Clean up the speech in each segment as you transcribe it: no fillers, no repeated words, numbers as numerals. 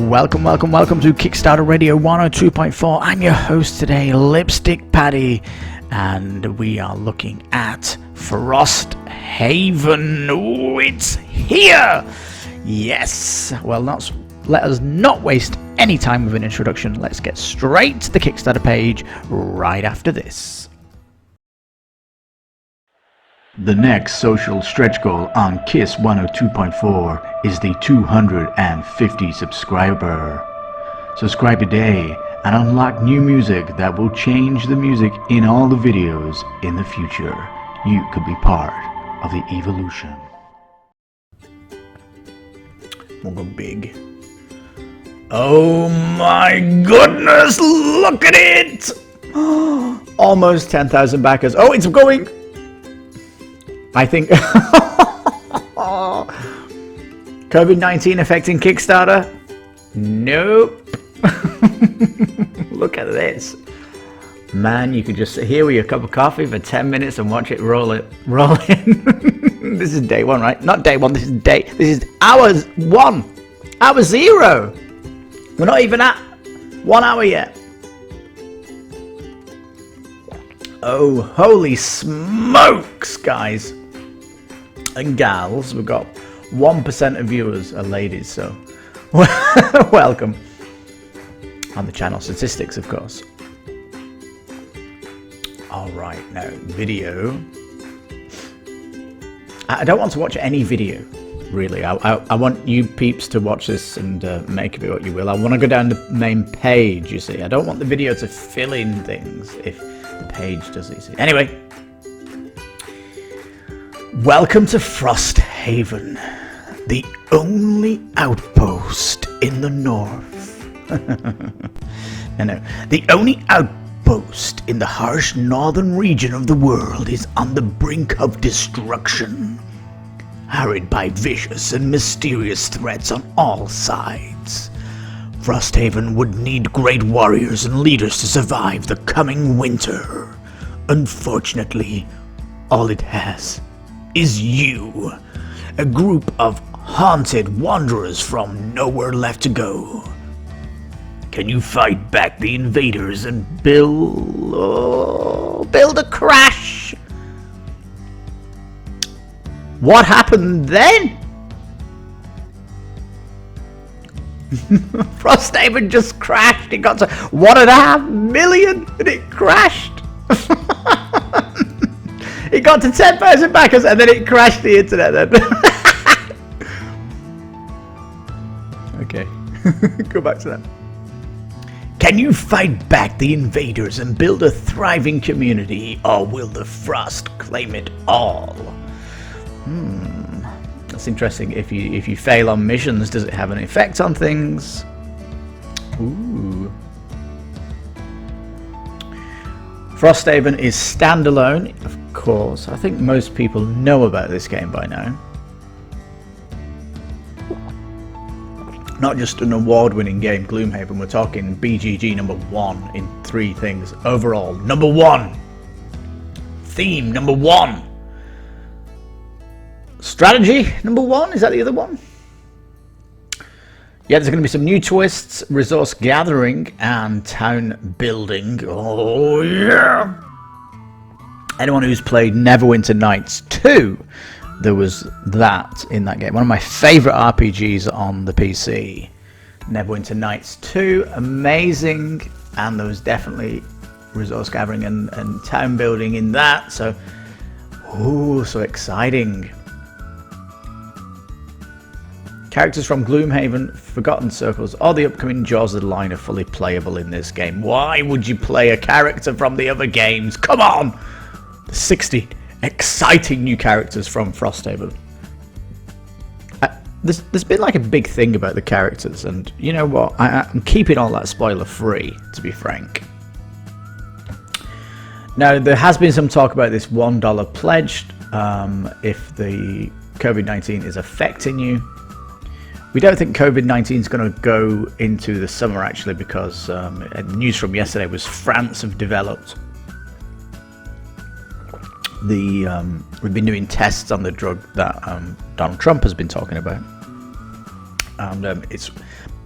Welcome to Kickstarter Radio 102.4. I'm your host today, Lipstickpaddy, and we are looking at Frosthaven. Oh, it's here! Yes! Well, let us not waste any time with an introduction. Let's get straight to the Kickstarter page right after this. The next social stretch goal on KiS 102.4 is the 250 subscriber. Subscribe today and unlock new music that will change the music in all the videos in the future. You could be part of the evolution. We'll go big. Oh my goodness, look at it! Almost 10,000 backers. Oh, it's going! I think COVID-19 affecting Kickstarter? Nope. Look at this. Man, you could just sit here with your cup of coffee for 10 minutes and watch it roll in. This is day one, right? Not day one, this is hour one. Hour zero. We're not even at 1 hour yet. Oh, holy smokes, guys and gals. We've got 1% of viewers are ladies, so welcome. On the channel statistics, of course. Alright, now video. I don't want to watch any video, really. I want you peeps to watch this and make of it what you will. I want to go down the main page, you see. I don't want the video to fill in things if the page does it, you see. Anyway. Welcome to Frosthaven, the only outpost in the north. No, the only outpost in the harsh northern region of the world is on the brink of destruction, harried by vicious and mysterious threats on all sides. Frosthaven would need great warriors and leaders to survive the coming winter. Unfortunately, all it has is you, a group of haunted wanderers from nowhere left to go. Can you fight back the invaders and build a crash? What happened then? Frosthaven just crashed. It got to 1.5 million and it crashed. It got to 10,000 backers and then it crashed the internet then. Okay, go back to that. Can you fight back the invaders and build a thriving community, or will the frost claim it all? That's interesting. If you fail on missions, does it have an effect on things? Ooh. Frosthaven is standalone, of course. I think most people know about this game by now. Not just an award-winning game, Gloomhaven. We're talking BGG #1 in 3 things. Overall, #1. Theme, #1. Strategy, #1. Is that the other one? Yeah, there's going to be some new twists, resource gathering, and town building. Oh, yeah! Anyone who's played Neverwinter Nights 2, there was that in that game. One of my favourite RPGs on the PC. Neverwinter Nights 2, amazing. And there was definitely resource gathering and town building in that. So, ooh, so exciting. Characters from Gloomhaven, Forgotten Circles, or the upcoming Jaws of the Line are fully playable in this game. Why would you play a character from the other games? Come on! 60 exciting new characters from Frosthaven. There's been like a big thing about the characters, and you know what? I'm keeping all that spoiler free, to be frank. Now, there has been some talk about this $1 pledge if the COVID-19 is affecting you. We don't think COVID-19 is going to go into the summer, actually, because news from yesterday was France have developed we've been doing tests on the drug that Donald Trump has been talking about, and it's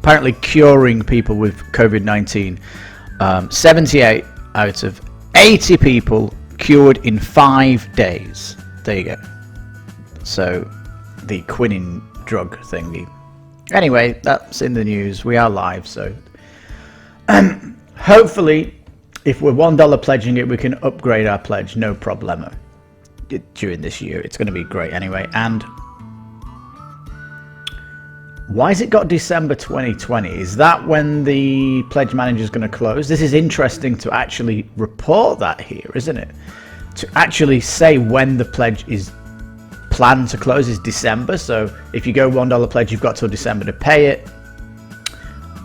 apparently curing people with COVID-19. 78 out of 80 people cured in 5 days. There you go. So, the quinine drug thingy. Anyway, that's in the news. We are live, so hopefully, if we're $1 pledging it, we can upgrade our pledge, no problemo. During this year, it's going to be great anyway. And why has it got December 2020? Is that when the pledge manager is going to close? This is interesting to actually report that here, isn't it? To actually say when the pledge is planned to close is December. So if you go $1 pledge, you've got till December to pay it.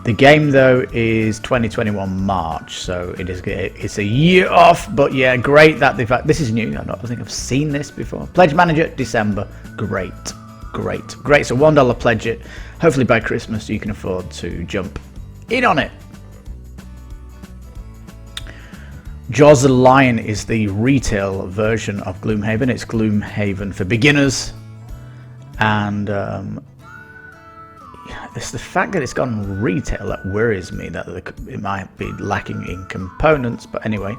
The game though is 2021 March, so it's a year off. But yeah, great that this is new. I don't think I've seen this before. Pledge manager December, great. So $1 pledge it. Hopefully by Christmas you can afford to jump in on it. Jaws the Lion is the retail version of Gloomhaven. It's Gloomhaven for beginners, and it's the fact that it's gone retail that worries me, that it might be lacking in components. But anyway,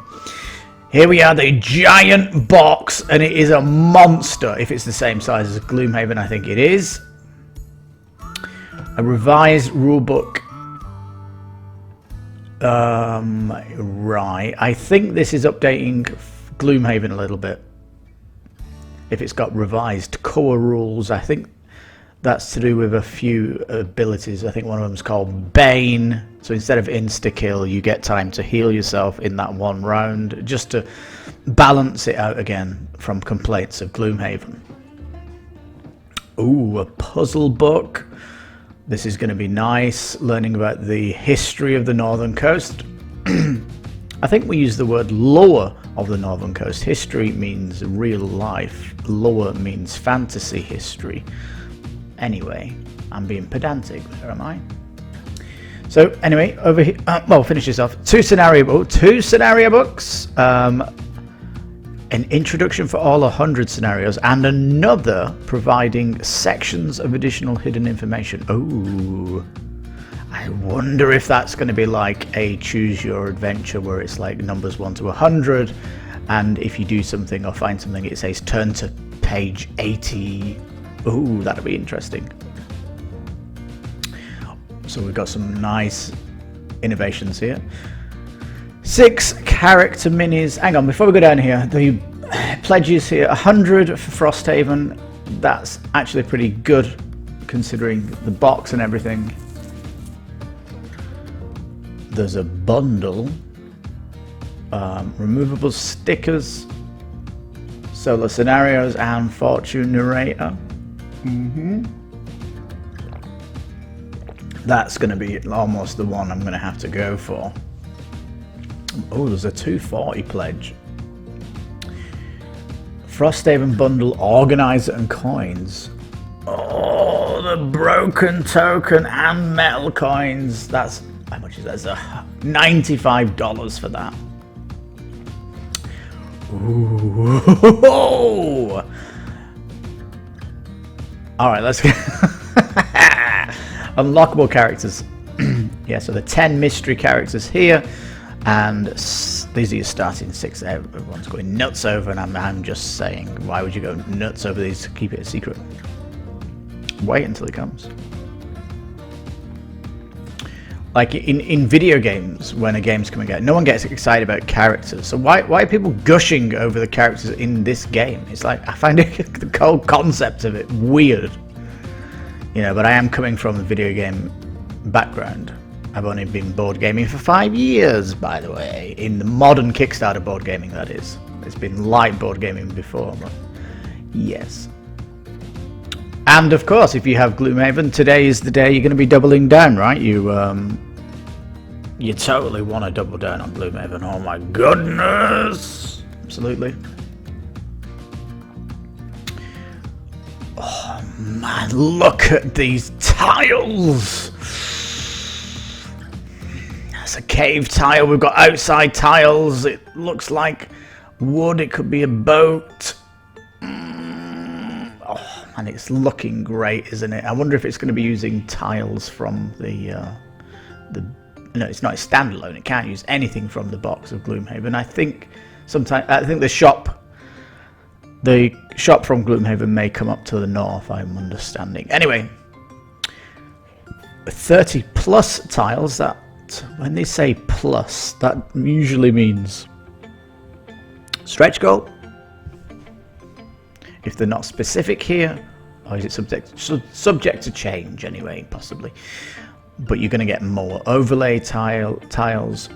here we are, the giant box, and it is a monster. If it's the same size as Gloomhaven, I think it is. A revised rulebook. Right. I think this is updating Gloomhaven a little bit. If it's got revised core rules, I think that's to do with a few abilities. I think one of them is called Bane. So instead of insta-kill, you get time to heal yourself in that one round, just to balance it out again from complaints of Gloomhaven. Ooh, a puzzle book. This is going to be nice, learning about the history of the Northern Coast. I think we use the word lore of the Northern Coast. History means real life. Lore means fantasy history. Anyway, I'm being pedantic there, am I? So anyway, over here, well, finish this off. Two scenario books. An introduction for all 100 scenarios, and another providing sections of additional hidden information. Oh, I wonder if that's going to be like a choose your adventure, where it's like numbers 1 to 100, and if you do something or find something, it says turn to page 80. Ooh, that'll be interesting. So we've got some nice innovations here. 6 character minis. Hang on, before we go down here, the pledges here, 100 for Frosthaven. That's actually pretty good considering the box and everything. There's a bundle, removable stickers, solo scenarios, and fortune narrator. That's going to be almost the one I'm going to have to go for. Oh, there's a 240 pledge. Frosthaven bundle, organizer and coins. Oh, the broken token and metal coins. That's, how much is that? That's $95 for that. Ooh. Alright, let's go. Unlockable characters. Yeah, so the 10 mystery characters here. And these are your starting 6. Everyone's going nuts over, and I'm just saying, why would you go nuts over these? Keep it a secret. Wait until it comes. Like in video games, when a game's coming out, no one gets excited about characters. So why are people gushing over the characters in this game? It's like, I find the whole concept of it weird. You know, but I am coming from a video game background. I've only been board gaming for 5 years, by the way. In the modern Kickstarter board gaming, that is. It's been light board gaming before, but yes. And of course, if you have Gloomhaven, today is the day you're going to be doubling down, right? You totally want to double down on Gloomhaven. Oh my goodness! Absolutely. Oh man, look at these tiles! That's a cave tile. We've got outside tiles. It looks like wood. It could be a boat. Oh man, it's looking great, isn't it? I wonder if it's going to be using tiles from the no, it's not a standalone. It can't use anything from the box of Gloomhaven. I think the shop from Gloomhaven may come up to the north, I'm understanding. Anyway, 30 plus tiles. That when they say plus, that usually means stretch goal. If they're not specific here, or is it subject to change anyway, possibly. But you're going to get more overlay tiles.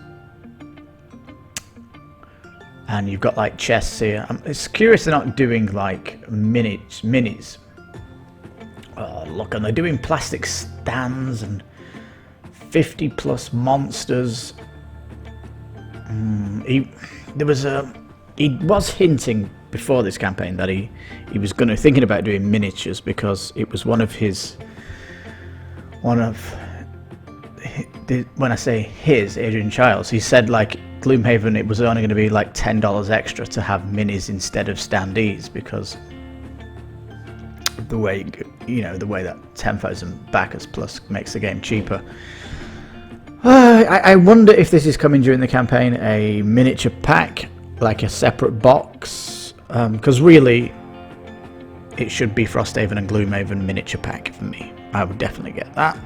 And you've got like chests here. It's curious they're not doing like minis. Oh, look, and they're doing plastic stands and 50 plus monsters. He was hinting before this campaign that he was thinking about doing miniatures, because it was when I say his, Adrian Childs, he said like Gloomhaven, it was only going to be like $10 extra to have minis instead of standees, because the way that 10,000 backers plus makes the game cheaper. I wonder if this is coming during the campaign, a miniature pack, like a separate box, because really it should be Frosthaven and Gloomhaven miniature pack for me. I would definitely get that.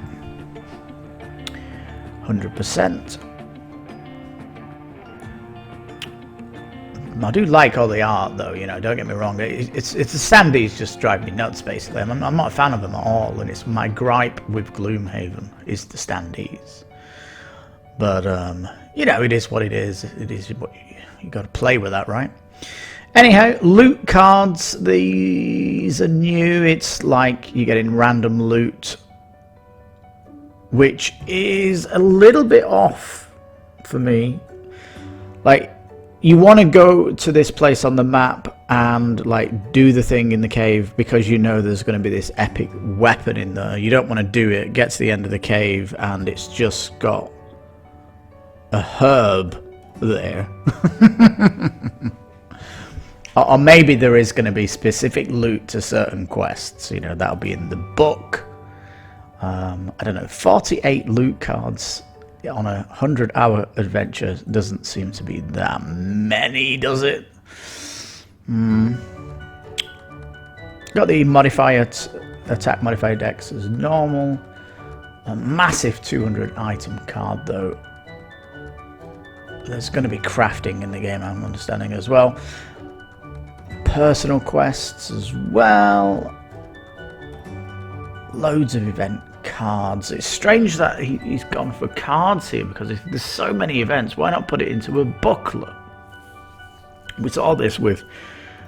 100%. I do like all the art though, don't get me wrong. It's the standees just drive me nuts basically. I'm not a fan of them at all, and it's my gripe with Gloomhaven is the standees. But it is what it is. It is what you got to play with that, right? Anyhow, loot cards, these are new. It's like you're getting random loot, which is a little bit off for me. Like, you want to go to this place on the map and like do the thing in the cave because you know there's going to be this epic weapon in there. You don't want to do it, get to the end of the cave and it's just got a herb there. Or maybe there is going to be specific loot to certain quests, that'll be in the book. I don't know, 48 loot cards on a 100-hour adventure doesn't seem to be that many, does it? Got the attack modifier decks as normal. A massive 200 item card though. There's going to be crafting in the game, I'm understanding as well. Personal quests as well. Loads of event cards. It's strange that he's gone for cards here, because there's so many events. Why not put it into a booklet? We saw this with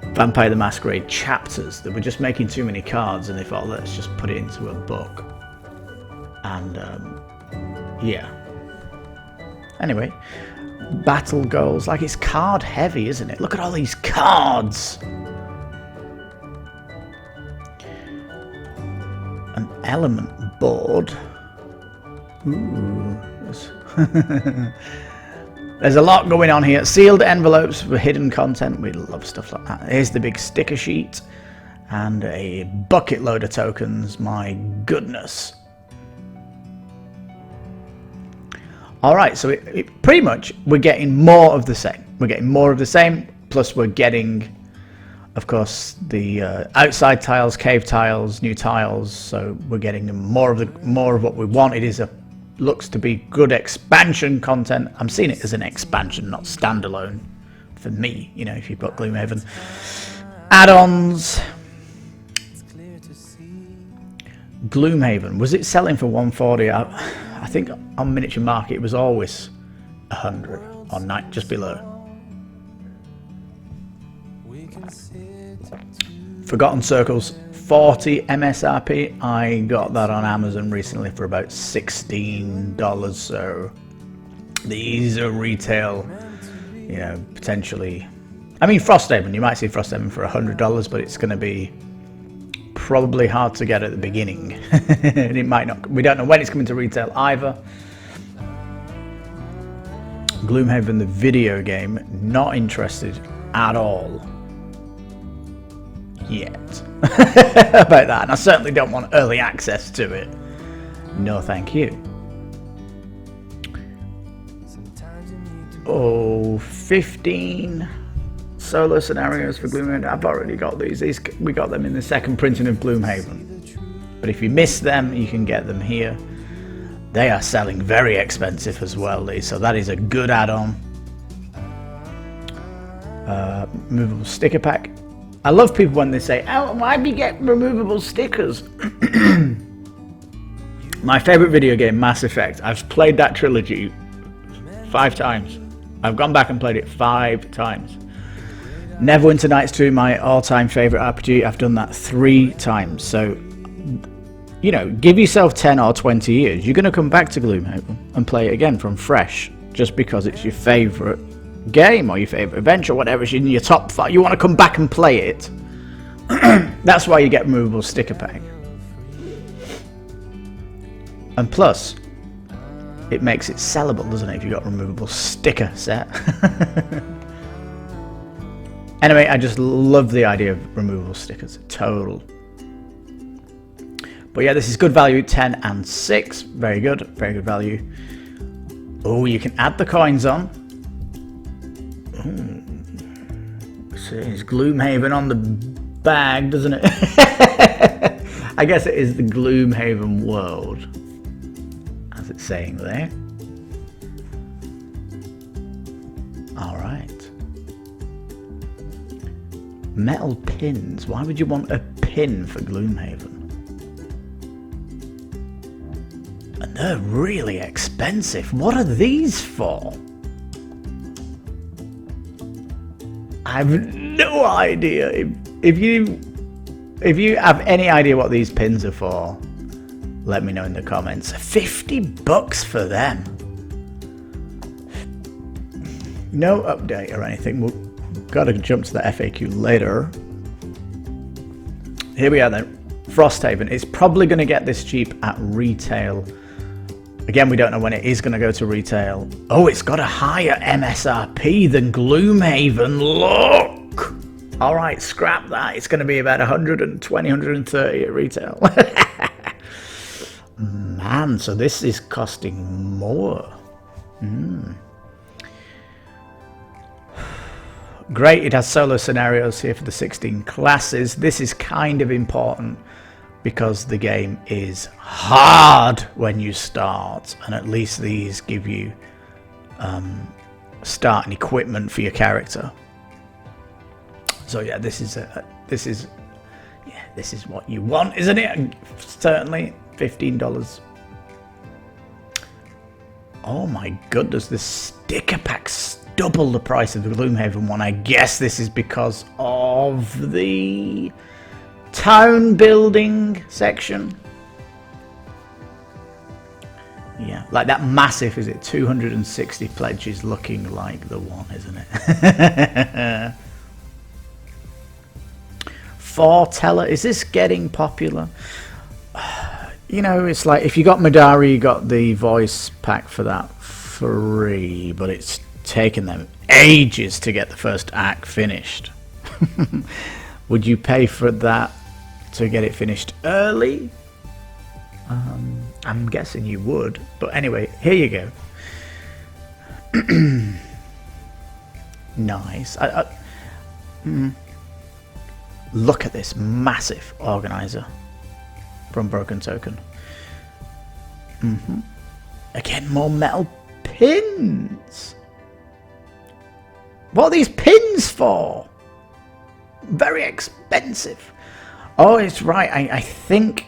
Vampire the Masquerade chapters. They were just making too many cards and they thought, let's just put it into a book. And yeah. Anyway, battle goals. Like, it's card heavy, isn't it? Look at all these cards. An element board. Ooh. There's a lot going on here. Sealed envelopes for hidden content. We love stuff like that. Here's the big sticker sheet. And a bucket load of tokens. My goodness. Alright, so it pretty much, we're getting more of the same. We're getting more of the same. Plus we're getting, of course, the outside tiles, cave tiles, new tiles. So we're getting more of what we want. It is looks to be good expansion content. I'm seeing it as an expansion, not standalone. For me, if you've got Gloomhaven. Add-ons. Gloomhaven, was it selling for 140? I think on Miniature Market it was always 100 or just below. Forgotten Circles, 40 MSRP. I got that on Amazon recently for about $16. So these are retail, potentially. I mean, Frosthaven, you might see Frosthaven for $100, but it's going to be probably hard to get at the beginning. And it might not. We don't know when it's coming to retail either. Gloomhaven, the video game, not interested at all. yet about that, and I certainly don't want early access to it. No thank you. Oh, 15 solo scenarios for Gloomhaven. I've already got these. We got them in the second printing of Gloomhaven. But if you miss them, you can get them here. They are selling very expensive as well, Lee, so that is a good add-on. Removable sticker pack. I love people when they say, oh, why do you get removable stickers? My favourite video game, Mass Effect. I've played that trilogy 5 times. I've gone back and played it 5 times. Neverwinter Nights 2, my all-time favourite RPG. I've done that 3 times. So, you know, give yourself 10 or 20 years. You're going to come back to Gloomhaven and play it again from fresh, just because it's your favourite game or your favourite adventure, whatever. It's in your top 5. You want to come back and play it. That's why you get removable sticker pack. And plus, it makes it sellable, doesn't it, if you've got a removable sticker set. Anyway, I just love the idea of removable stickers. Total. But yeah, this is good value, 10 and 6. Very good value. Oh, you can add the coins on. It says Gloomhaven on the bag, doesn't it? I guess it is the Gloomhaven world, as it's saying there. Alright. Metal pins. Why would you want a pin for Gloomhaven? And they're really expensive. What are these for? I have no idea. If you have any idea what these pins are for, let me know in the comments. $50 for them. No update or anything. We've got to jump to the FAQ later. Here we are then. Frosthaven. It's probably going to get this cheap at retail. Again, we don't know when it is going to go to retail. Oh, it's got a higher MSRP than Gloomhaven. Look! Alright, scrap that. It's going to be about 120, 130 at retail. Man, so this is costing more. Great, it has solo scenarios here for the 16 classes. This is kind of important because the game is hard when you start, and at least these give you starting equipment for your character. So yeah, this is what you want, isn't it? Certainly. $15. Oh my goodness, the sticker pack's double the price of the Gloomhaven one. I guess this is because of the town building section. Yeah, like that massive, is it 260 pledges, looking like the one, isn't it? Foreteller, is this getting popular? You know, it's like if you got Madari, you got the voice pack for that free, but it's taken them ages to get the first act finished. Would you pay for that to get it finished early? I'm guessing you would, but anyway, here you go. Nice. Look at this massive organizer from Broken Token. Again, more metal pins. What are these pins for? Very expensive. Oh, it's right. I think.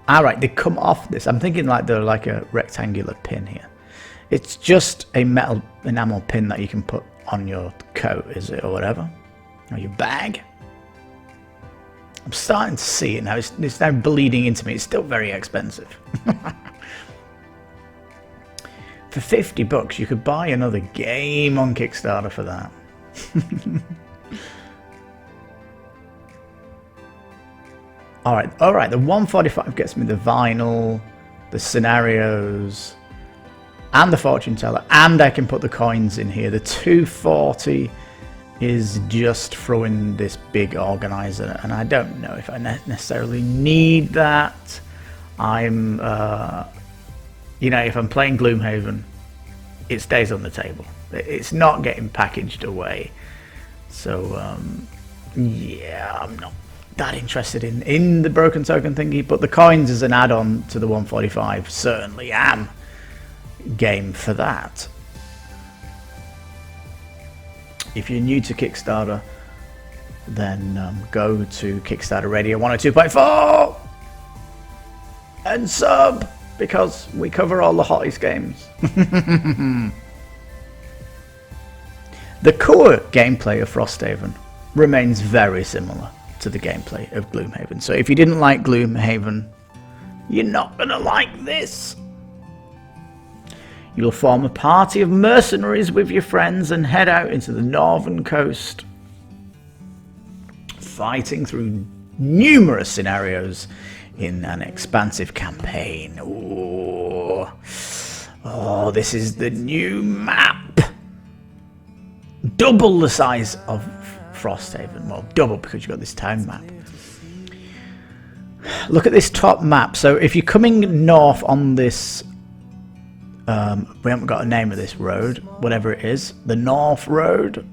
Alright, they come off this. I'm thinking like they're like a rectangular pin here. It's just a metal enamel pin that you can put on your coat, is it, or whatever? Or your bag? I'm starting to see it now. It's now bleeding into me. It's still very expensive. For $50, you could buy another game on Kickstarter for that. Alright, the 145 gets me the vinyl, the scenarios, and the fortune teller, and I can put the coins in here. The 240 is just throwing this big organizer, and I don't know if I necessarily need that. I'm, you know, if I'm playing Gloomhaven, it stays on the table. It's not getting packaged away. So, yeah, I'm not that interested in the broken token thingy, but the coins as an add-on to the 145 certainly am game for that. If you're new to Kickstarter, then go to Kickstarter Radio 102.4 and sub, because we cover all the hottest games. The core gameplay of Frosthaven remains very similar to the gameplay of Gloomhaven. So if you didn't like Gloomhaven, you're not going to like this. You'll form a party of mercenaries with your friends and head out into the northern coast, fighting through numerous scenarios in an expansive campaign. Oh, this is the new map. Double the size of Frosthaven. Well, double because you've got this town map. Look at this top map. So if you're coming north on this, we haven't got a name of this road, whatever it is, the North Road,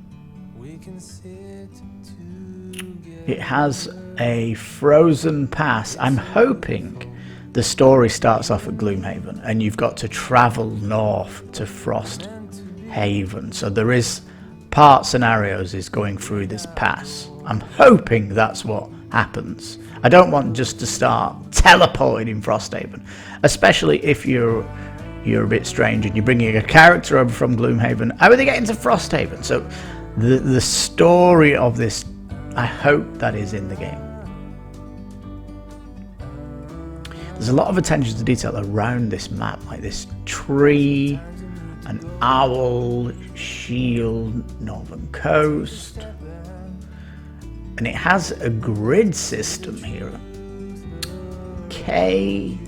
it has a frozen pass. I'm hoping the story starts off at Gloomhaven and you've got to travel north to Frosthaven. So there is part scenarios is going through this pass. I'm hoping that's what happens. I don't want just to start teleporting in Frosthaven, especially if you're a bit strange and you're bringing a character over from Gloomhaven. How are they getting to Frosthaven? So the story of this, I hope that is in the game. There's a lot of attention to detail around this map, like this tree, an owl, shield, northern coast, and it has a grid system here. K6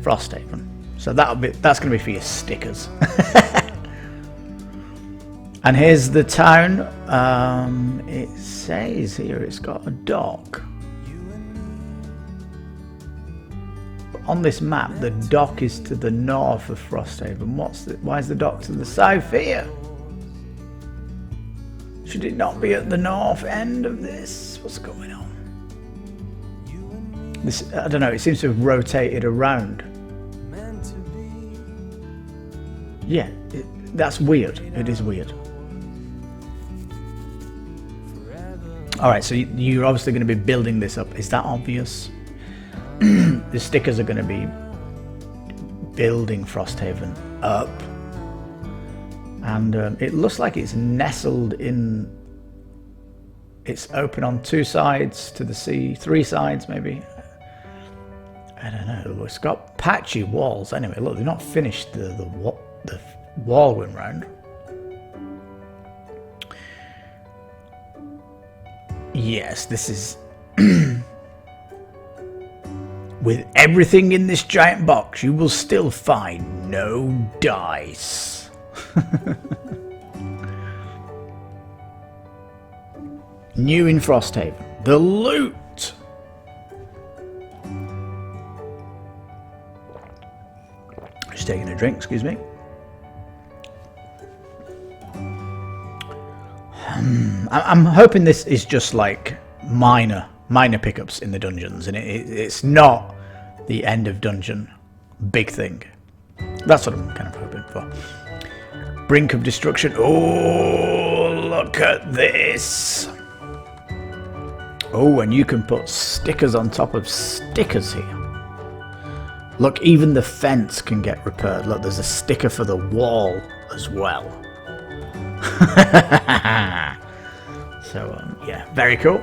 Frosthaven. So that's going to be for your stickers. And here's the town. It says here it's got a dock. But on this map, the dock is to the north of Frosthaven. Why is the dock to the south here? Should it not be at the north end of this? What's going on? This, I don't know, it seems to have rotated around. Yeah, that's weird. It is weird. Alright, so you're obviously going to be building this up. Is that obvious? The stickers are going to be building Frosthaven up. And it looks like it's nestled in... It's open on 2 sides to the sea. 3 sides, maybe. I don't know. It's got patchy walls. Anyway, look, they've not finished the wall going round. Yes, this is... With everything in this giant box, you will still find no dice. New in Frosthaven, the loot. Just taking a drink, excuse me. I'm hoping this is just like minor pickups in the dungeons, and it's not the end of dungeon big thing. That's what I'm kind of hoping for. Brink of destruction. Oh, look at this. Oh, and you can put stickers on top of stickers here. Look, even the fence can get repaired. Look, there's a sticker for the wall as well. So, yeah, very cool.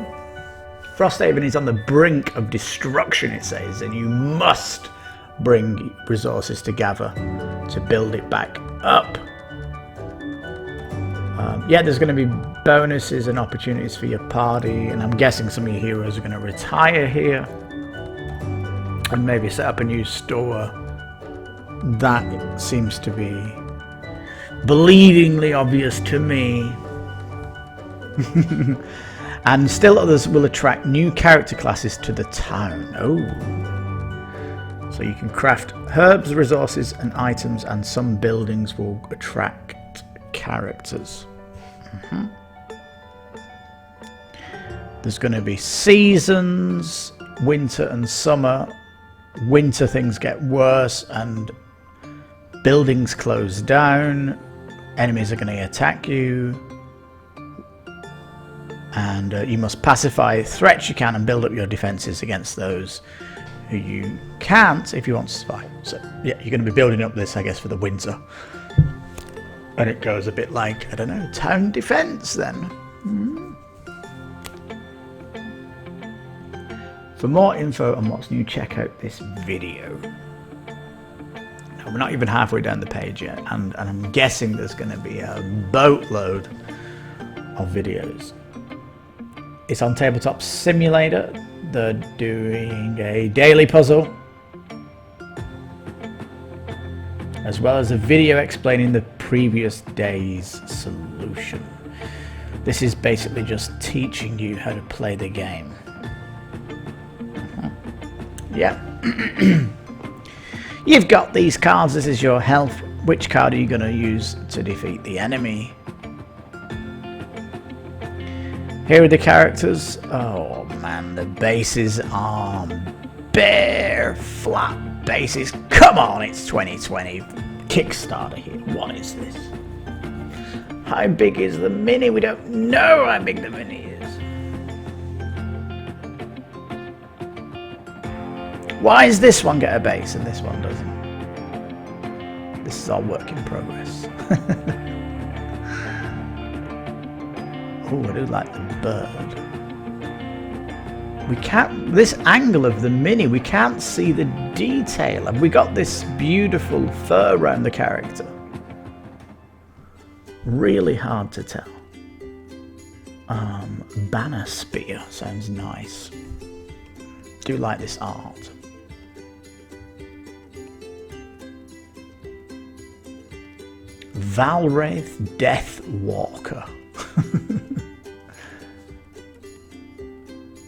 Frosthaven is on the brink of destruction, it says, and you must bring resources together to build it back up. Yeah, there's going to be bonuses and opportunities for your party, and I'm guessing some of your heroes are going to retire here and maybe set up a new store. That seems to be bleedingly obvious to me. And still others will attract new character classes to the town. Oh. So you can craft herbs, resources and items, and some buildings will attract characters. There's going to be seasons, winter and summer. Winter things get worse and buildings close down. Enemies are going to attack you. And you must pacify threats you can and build up your defenses against those who you can't if you want to survive. So yeah, you're going to be building up this, I guess, for the winter. And it goes a bit like, I don't know, town defense then. For more info on what's new, check out this video. Now, we're not even halfway down the page yet, and I'm guessing there's going to be a boatload of videos. It's on Tabletop Simulator. They're doing a daily puzzle, as well as a video explaining the previous day's solution. This is basically just teaching you how to play the game. Yeah. You've got these cards. This is your health. Which card are you going to use to defeat the enemy? Here are the characters. Oh man, the bases are bare, flat bases. Come on, it's 2020. Kickstarter here. What is this? How big is the mini? We don't know how big the mini is. Why does this one get a base and this one doesn't? This is our work in progress. Oh, I do like the bird. We can't, this angle of the mini, we can't see the detail. Have we got this beautiful fur around the character? Really hard to tell. Banner spear sounds nice. Do like this art. Valwraith Death Walker.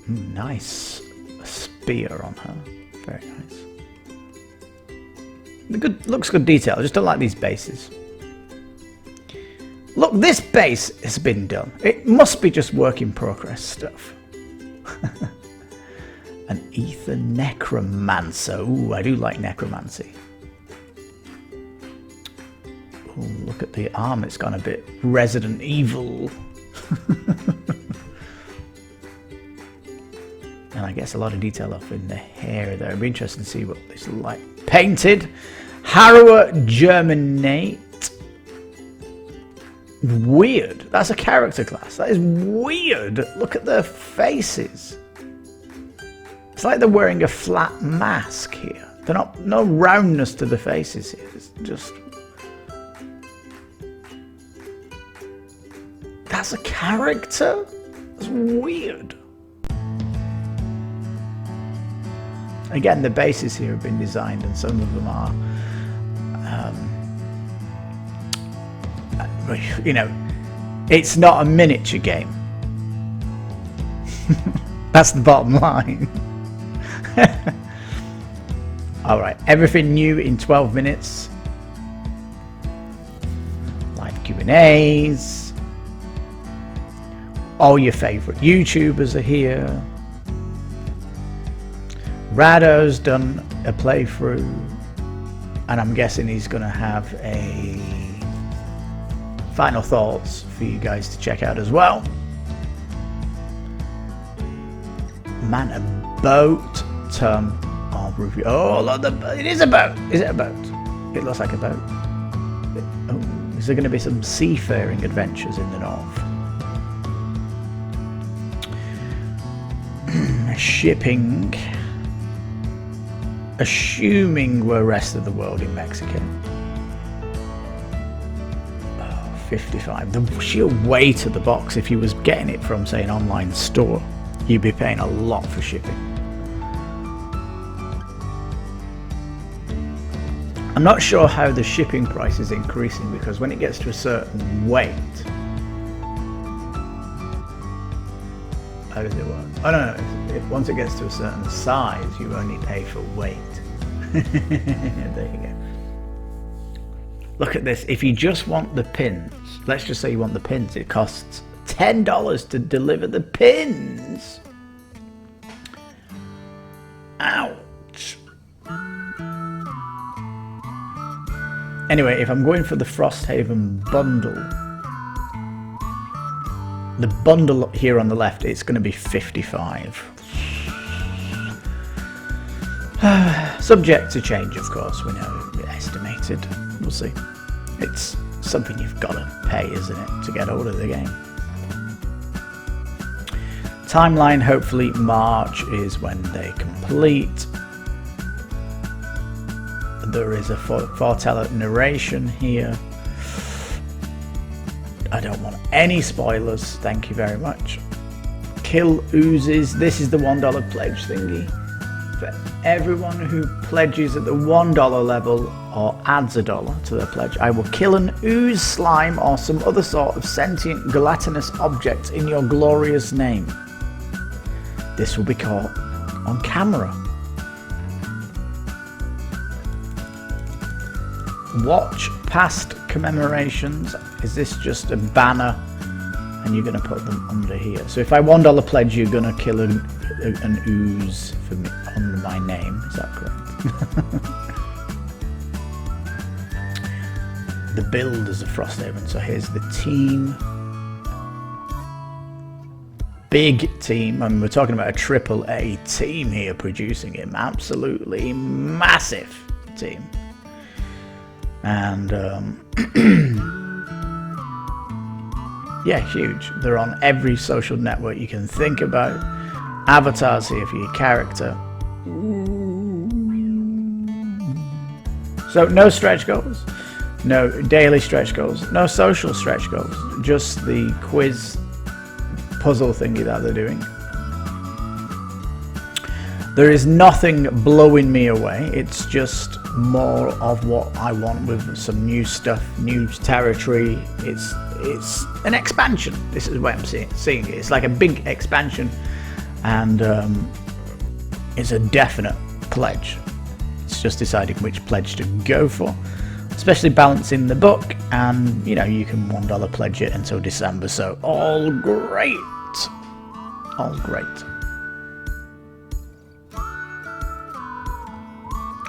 Nice spear on her. Very nice. The good looks good detail. I just don't like these bases. Look, this base has been done. It must be just work in progress stuff. An ether necromancer. Ooh, I do like necromancy. Ooh, look at the arm. It's gone a bit Resident Evil. And I guess a lot of detail off in the hair there. It'd be interesting to see what this looks like. Painted. Harrower Germinate. Weird. That's a character class. That is weird. Look at their faces. It's like they're wearing a flat mask here. They're not, no roundness to the faces here. It's just... That's a character? That's weird. Again, the bases here have been designed and some of them are, you know, it's not a miniature game. That's the bottom line. Alright, everything new in 12 minutes. Live Q&As. All your favourite YouTubers are here. Rado's done a playthrough, and I'm guessing he's going to have a final thoughts for you guys to check out as well. Man, a boat term of review. Oh, look, it is a boat. Is it a boat? It looks like a boat. Oh, is there going to be some seafaring adventures in the north? Shipping. Assuming we're rest of the world in Mexico. Oh, 55. The sheer weight of the box, if you was getting it from, say, an online store, you'd be paying a lot for shipping. I'm not sure how the shipping price is increasing, because when it gets to a certain weight, how does it work? Oh no, once it gets to a certain size, you only pay for weight. There you go. Look at this. If you just want the pins, let's just say you want the pins, it costs $10 to deliver the pins. Ouch. Anyway, if I'm going for the Frosthaven bundle, the bundle here on the left, it's going to be $55. Subject to change, of course. We know, estimated. We'll see. It's something you've got to pay, isn't it, to get hold of the game. Timeline, hopefully March is when they complete. There is a foreteller narration here. I don't want any spoilers, thank you very much. Kill oozes. This is the $1 pledge thingy. For everyone who pledges at the $1 level or adds $1 to their pledge, I will kill an ooze, slime, or some other sort of sentient gelatinous object in your glorious name. This will be caught on camera. Watch past commemorations. Is this just a banner and you're going to put them under here? So if I $1 pledge, you're going to kill an ooze for me under my name. Is that correct? The builders of Frosthaven. So here's the team. Big team. I mean, we're talking about a AAA team here producing him. Absolutely massive team. And yeah, huge. They're on every social network you can think about. Avatars here for your character. So no stretch goals, no daily stretch goals, no social stretch goals, just the quiz puzzle thingy that they're doing. There is nothing blowing me away. It's just more of what I want, with some new stuff, new territory. It's an expansion. This is the way I'm seeing it. It's like a big expansion, and it's a definite pledge. It's just deciding which pledge to go for, especially balancing the book, and you know, you can $1 pledge it until December, so all great. All great.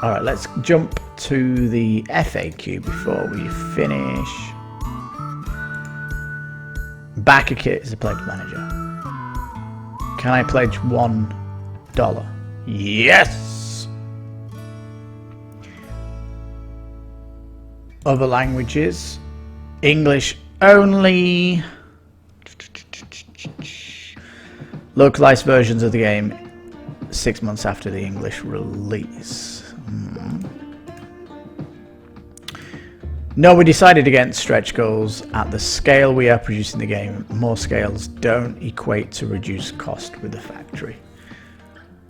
Alright, let's jump to the FAQ before we finish. Backer Kit is a pledge manager. Can I pledge $1? Yes! Other languages. English only. Localized versions of the game 6 months after the English release. No, we decided against stretch goals. At the scale we are producing the game, more scales don't equate to reduced cost with the factory.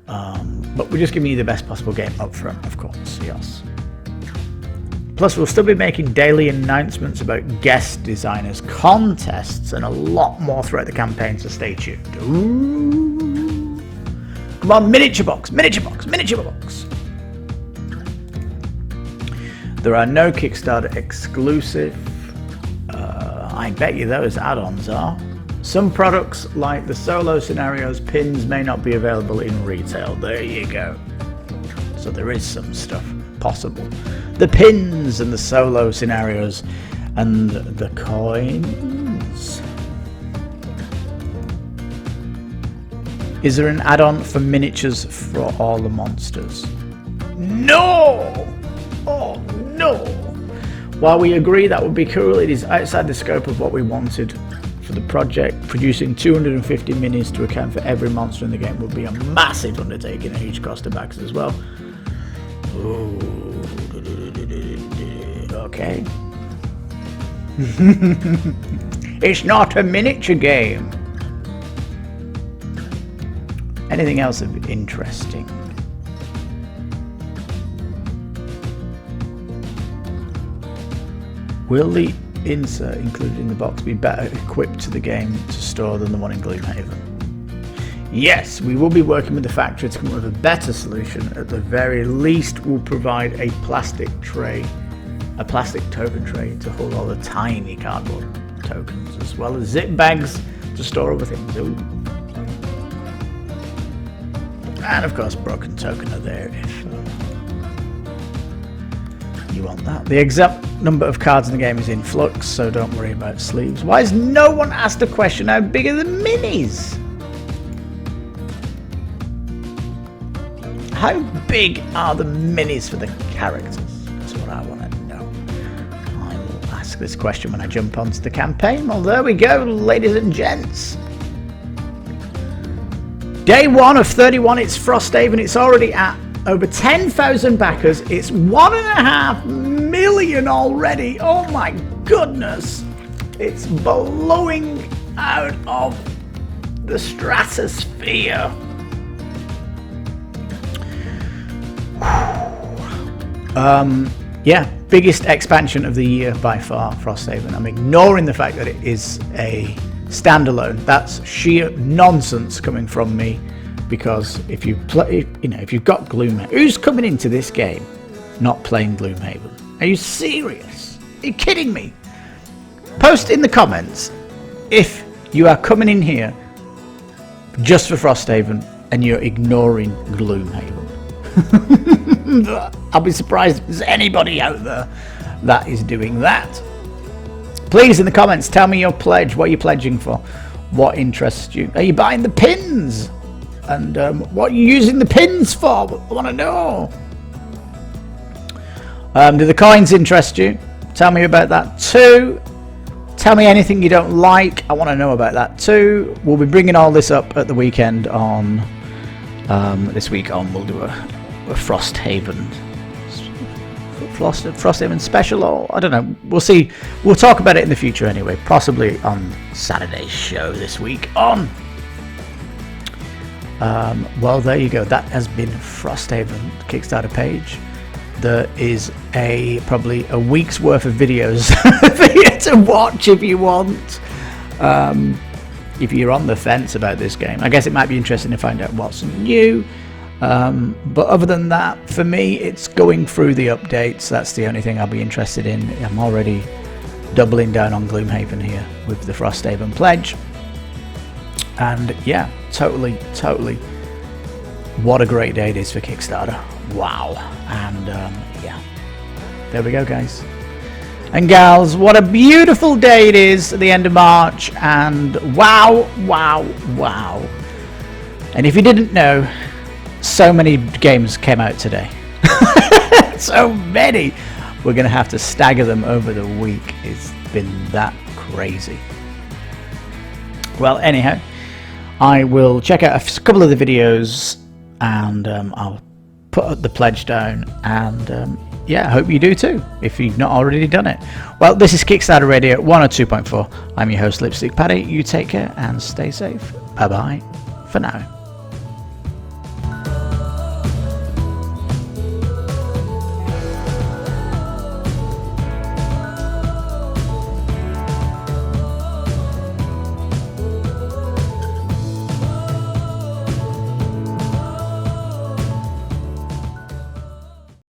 But we're just giving you the best possible game up front, of course, yes. Plus, we'll still be making daily announcements about guest designers, contests, and a lot more throughout the campaign, so stay tuned. Ooh. Come on, miniature box, miniature box, miniature box. There are no Kickstarter exclusive. I bet you those add-ons are. Some products, like the solo scenarios pins, may not be available in retail. There you go. So there is some stuff possible. The pins and the solo scenarios and the coins. Is there an add-on for miniatures for all the monsters? No! Oh no! While we agree that would be cool, it is outside the scope of what we wanted for the project. Producing 250 minis to account for every monster in the game would be a massive undertaking, and huge cost of backs as well. Ooh. Okay. It's not a miniature game. Anything else of interesting? Will the insert included in the box be better equipped to the game to store than the one in Gloomhaven? Yes, we will be working with the factory to come up with a better solution. At the very least, we'll provide a plastic tray, a plastic token tray to hold all the tiny cardboard tokens, as well as zip bags to store other things. Ooh. And of course, broken token are there if you want that. The exact number of cards in the game is in flux, so don't worry about sleeves. Why has no one asked a question how big are the minis? How big are the minis for the characters? That's what I want to know. I will ask this question when I jump onto the campaign. Well, there we go, ladies and gents. Day 1 of 31, it's Frosthaven. It's already at over 10,000 backers. It's 1.5 million already. Oh my goodness. It's blowing out of the stratosphere. Yeah, biggest expansion of the year by far, Frosthaven. I'm ignoring the fact that it is a standalone. That's sheer nonsense coming from me, because if you play, if you've got Gloomhaven, who's coming into this game not playing Gloomhaven? Are you serious? Are you kidding me? Post in the comments if you are coming in here just for Frosthaven and you're ignoring Gloomhaven. I'll be surprised if there's anybody out there that is doing that. Please, in the comments, tell me your pledge. What are you pledging for? What interests you? Are you buying the pins? And what are you using the pins for? I want to know. Do the coins interest you? Tell me about that too. Tell me anything you don't like. I want to know about that too. We'll be bringing all this up at the weekend on... this week on, we'll do a Frosthaven special, or I don't know, we'll see. We'll talk about it in the future anyway, possibly on Saturday's show this week on. Well, there you go. That has been Frosthaven Kickstarter page. There is probably a week's worth of videos for you to watch if you want. If you're on the fence about this game, I guess it might be interesting to find out what's new. But other than that, for me, it's going through the updates. That's the only thing I'll be interested in. I'm already doubling down on Gloomhaven here with the Frosthaven pledge. And yeah, totally, what a great day it is for Kickstarter. Wow. And yeah, there we go, guys and gals. What a beautiful day it is at the end of March. And wow. And if you didn't know, so many games came out today. So many. We're going to have to stagger them over the week. It's been that crazy. Well, anyhow, I will check out a couple of the videos, and I'll put the pledge down, and yeah, I hope you do too, if you've not already done it. Well, this is Kickstarter Radio 102.4. I'm your host, Lipstickpaddy. You take care and stay safe. Bye-bye for now.